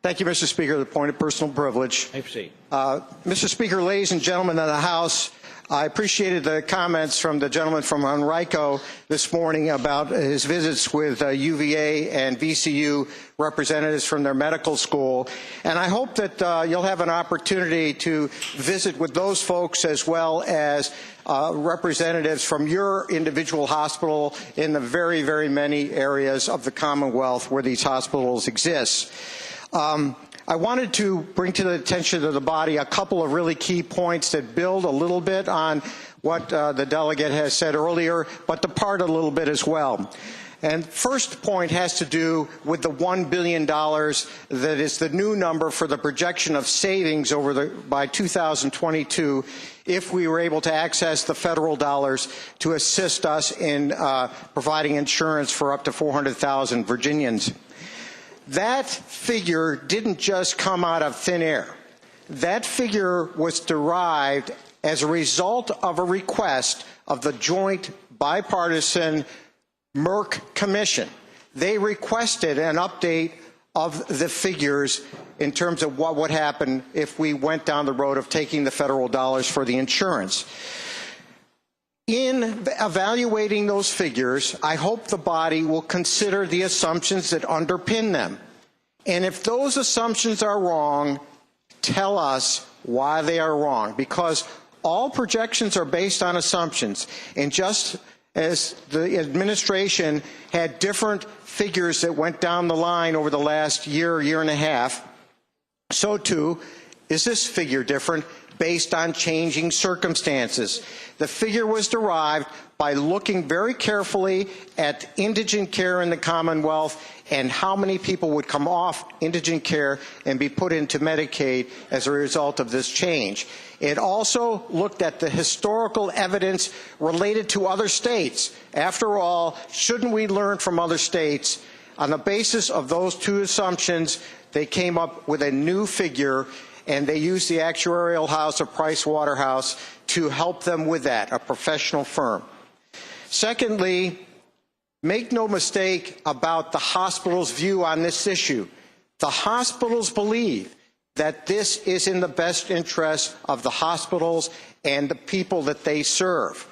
Thank you, Mr. Speaker. The point of personal privilege. May proceed. Mr. Speaker, ladies and gentlemen of the House, I appreciated the comments from the gentleman from Henrico this morning about his visits with UVA and VCU representatives from their medical school. And I hope that you'll have an opportunity to visit with those folks as well as representatives from your individual hospital in the very, very many areas of the Commonwealth where these hospitals exist. I wanted to bring to the attention of the body a couple of really key points that build a little bit on what the delegate has said earlier, but depart a little bit as well. And first point has to do with the $1 billion that is the new number for the projection of savings by 2022 if we were able to access the federal dollars to assist us in providing insurance for up to 400,000 Virginians. That figure didn't just come out of thin air. That figure was derived as a result of a request of the joint bipartisan Merck Commission. They requested an update of the figures in terms of what would happen if we went down the road of taking the federal dollars for the insurance. In evaluating those figures, I hope the body will consider the assumptions that underpin them. And if those assumptions are wrong, tell us why they are wrong, because all projections are based on assumptions. And just as the administration had different figures that went down the line over the last year, year and a half, so too is this figure different based on changing circumstances. The figure was derived by looking very carefully at indigent care in the Commonwealth and how many people would come off indigent care and be put into Medicaid as a result of this change. It also looked at the historical evidence related to other states. After all, shouldn't we learn from other states? On the basis of those two assumptions, they came up with a new figure, and they used the actuarial house of Price Waterhouse to help them with that, a professional firm. Secondly, make no mistake about the hospital's view on this issue. The hospitals believe that this is in the best interest of the hospitals and the people that they serve.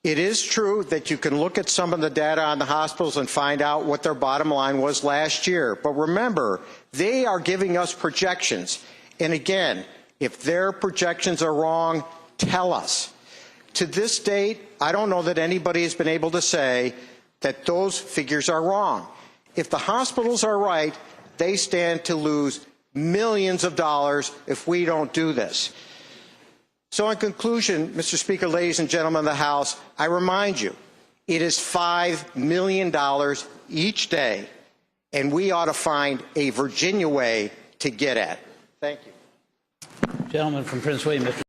It is true that you can look at some of the data on the hospitals and find out what their bottom line was last year. But remember, they are giving us projections. And again, if their projections are wrong, tell us. To this date, I don't know that anybody has been able to say that those figures are wrong. If the hospitals are right, they stand to lose millions of dollars if we don't do this. So in conclusion, Mr. Speaker, ladies and gentlemen of the House, I remind you, it is $5 million each day, and we ought to find a Virginia way to get at it. Thank you. Gentleman from Prince William.